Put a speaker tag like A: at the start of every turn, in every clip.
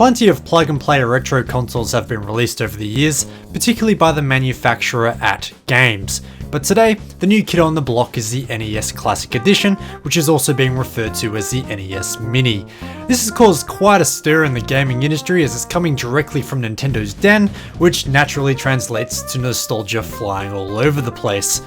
A: Plenty of plug-and-play retro consoles have been released over the years, particularly by the manufacturer AtGames. But today, the new kid on the block is the NES Classic Edition, which is also being referred to as the NES Mini. This has caused quite a stir in the gaming industry as it's coming directly from Nintendo's den, which naturally translates to nostalgia flying all over the place.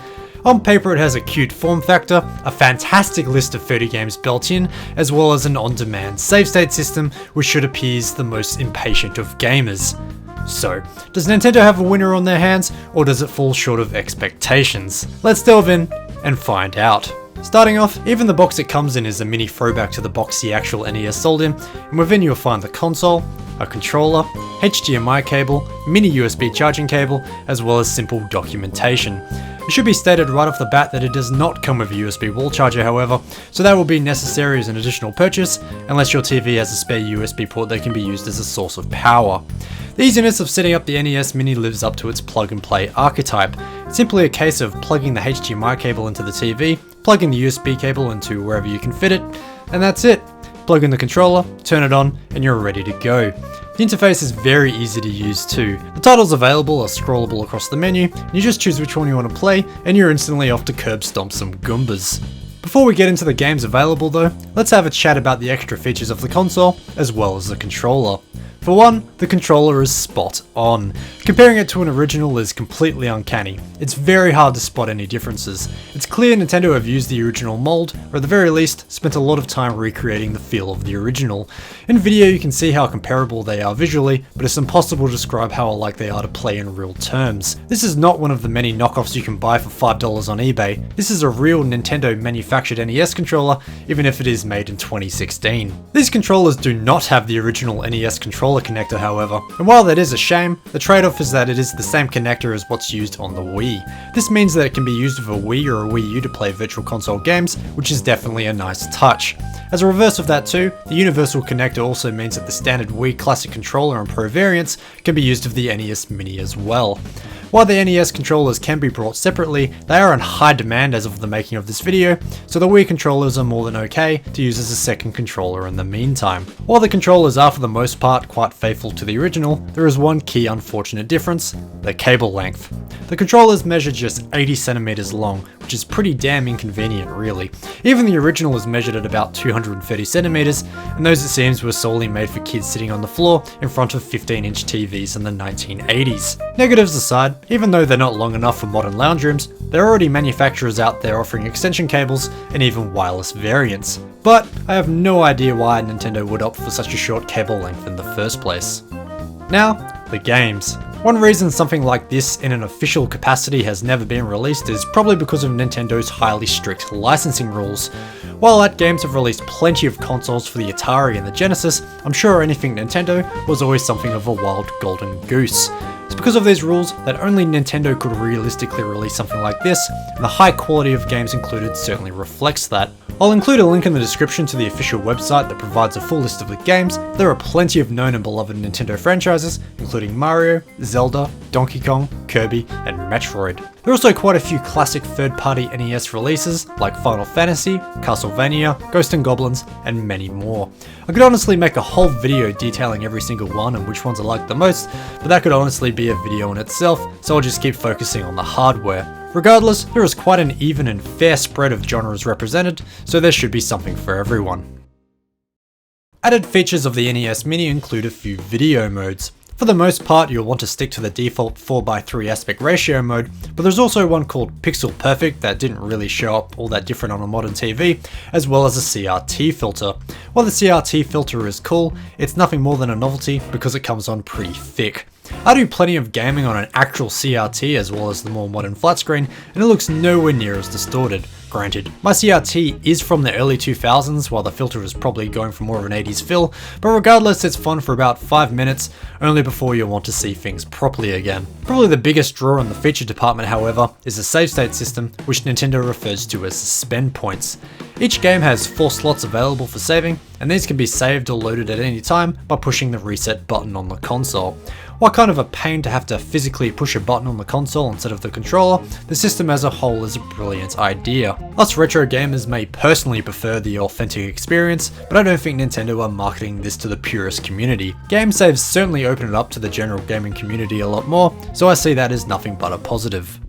A: On paper it has a cute form factor, a fantastic list of 30 games built in, as well as an on-demand save state system which should appease the most impatient of gamers. So, does Nintendo have a winner on their hands, or does it fall short of expectations? Let's delve in and find out. Starting off, even the box it comes in is a mini throwback to the box the actual NES sold in, and within you'll find the console, a controller, HDMI cable, mini USB charging cable, as well as simple documentation. It should be stated right off the bat that it does not come with a USB wall charger however, so that will be necessary as an additional purchase, unless your TV has a spare USB port that can be used as a source of power. The easiness of setting up the NES Mini lives up to its plug-and-play archetype. It's simply a case of plugging the HDMI cable into the TV, plugging the USB cable into wherever you can fit it, and that's it. Plug in the controller, turn it on, and you're ready to go. The interface is very easy to use too. The titles available are scrollable across the menu, and you just choose which one you want to play, and you're instantly off to curb stomp some Goombas. Before we get into the games available though, let's have a chat about the extra features of the console, as well as the controller. For one, the controller is spot on. Comparing it to an original is completely uncanny. It's very hard to spot any differences. It's clear Nintendo have used the original mold, or at the very least, spent a lot of time recreating the feel of the original. In video you can see how comparable they are visually, but it's impossible to describe how alike they are to play in real terms. This is not one of the many knockoffs you can buy for $5 on eBay. This is a real Nintendo manufactured NES controller, even if it is made in 2016. These controllers do not have the original NES controller connector however, and while that is a shame, the trade-off is that it is the same connector as what's used on the Wii. This means that it can be used with a Wii or a Wii U to play virtual console games, which is definitely a nice touch. As a reverse of that too, the universal connector also means that the standard Wii Classic controller and Pro variants can be used with the NES Mini as well. While the NES controllers can be brought separately, they are in high demand as of the making of this video, so the Wii controllers are more than okay to use as a second controller in the meantime. While the controllers are for the most part quite faithful to the original, there is one key unfortunate difference: the cable length. The controllers measure just 80 centimeters long, which is pretty damn inconvenient really. Even the original is measured at about 230 centimeters, and those it seems were solely made for kids sitting on the floor in front of 15-inch TVs in the 1980s. Negatives aside, even though they're not long enough for modern lounge rooms, there are already manufacturers out there offering extension cables and even wireless variants. But I have no idea why Nintendo would opt for such a short cable length in the first place. Now, the games. One reason something like this in an official capacity has never been released is probably because of Nintendo's highly strict licensing rules. While AtGames have released plenty of consoles for the Atari and the Genesis, I'm sure anything Nintendo was always something of a wild golden goose. It's because of these rules that only Nintendo could realistically release something like this, and the high quality of games included certainly reflects that. I'll include a link in the description to the official website that provides a full list of the games. There are plenty of known and beloved Nintendo franchises, including Mario, Zelda, Donkey Kong, Kirby, and Metroid. There are also quite a few classic third-party NES releases, like Final Fantasy, Castlevania, Ghosts and Goblins, and many more. I could honestly make a whole video detailing every single one and which ones I like the most, but that could honestly be a video in itself, so I'll just keep focusing on the hardware. Regardless, there is quite an even and fair spread of genres represented, so there should be something for everyone. Added features of the NES Mini include a few video modes. For the most part, you'll want to stick to the default 4:3 aspect ratio mode, but there's also one called Pixel Perfect that didn't really show up all that different on a modern TV, as well as a CRT filter. While the CRT filter is cool, it's nothing more than a novelty because it comes on pretty thick. I do plenty of gaming on an actual CRT as well as the more modern flat screen, and it looks nowhere near as distorted. Granted, my CRT is from the early 2000s while the filter is probably going for more of an 80s feel, but regardless it's fun for about 5 minutes, only before you'll want to see things properly again. Probably the biggest draw in the feature department however is the save state system, which Nintendo refers to as spend points. Each game has 4 slots available for saving, and these can be saved or loaded at any time by pushing the reset button on the console. While kind of a pain to have to physically push a button on the console instead of the controller, the system as a whole is a brilliant idea. Us retro gamers may personally prefer the authentic experience, but I don't think Nintendo are marketing this to the purist community. Game saves certainly open it up to the general gaming community a lot more, so I see that as nothing but a positive.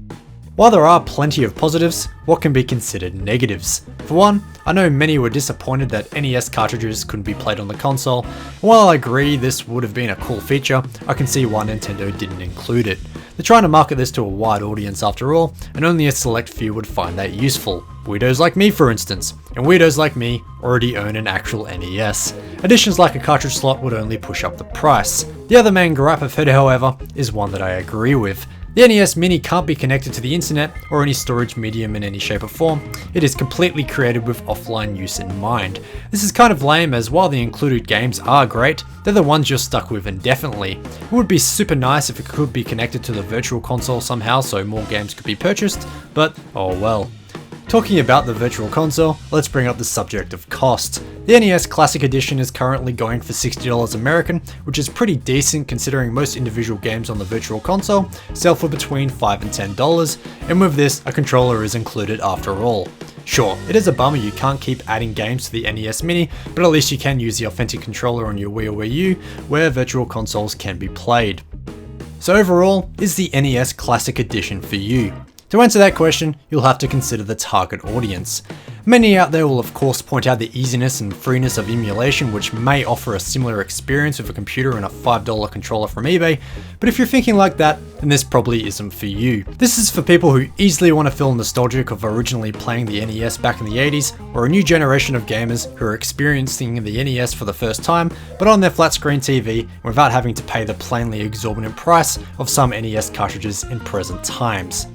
A: While there are plenty of positives, what can be considered negatives? For one, I know many were disappointed that NES cartridges couldn't be played on the console, and while I agree this would have been a cool feature, I can see why Nintendo didn't include it. They're trying to market this to a wide audience after all, and only a select few would find that useful. Weirdos like me for instance, and weirdos like me already own an actual NES. Additions like a cartridge slot would only push up the price. The other main gripe I've heard, however, is one that I agree with. The NES Mini can't be connected to the internet or any storage medium in any shape or form. It is completely created with offline use in mind. This is kind of lame, as while the included games are great, they're the ones you're stuck with indefinitely. It would be super nice if it could be connected to the virtual console somehow so more games could be purchased, but oh well. Talking about the virtual console, let's bring up the subject of cost. The NES Classic Edition is currently going for $60 American, which is pretty decent considering most individual games on the virtual console sell for between $5 and $10, and with this, a controller is included after all. Sure, it is a bummer you can't keep adding games to the NES Mini, but at least you can use the authentic controller on your Wii or Wii U, where virtual consoles can be played. So overall, is the NES Classic Edition for you? To answer that question, you'll have to consider the target audience. Many out there will of course point out the easiness and freeness of emulation, which may offer a similar experience with a computer and a $5 controller from eBay, but if you're thinking like that, then this probably isn't for you. This is for people who easily want to feel nostalgic of originally playing the NES back in the 80s, or a new generation of gamers who are experiencing the NES for the first time, but on their flat screen TV without having to pay the plainly exorbitant price of some NES cartridges in present times.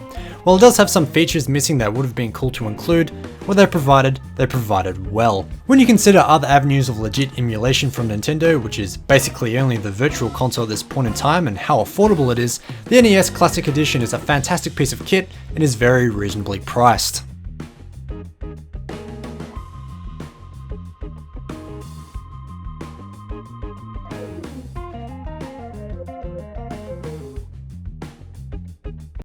A: While it does have some features missing that would have been cool to include, what they provided well. When you consider other avenues of legit emulation from Nintendo, which is basically only the virtual console at this point in time, and how affordable it is, the NES Classic Edition is a fantastic piece of kit and is very reasonably priced.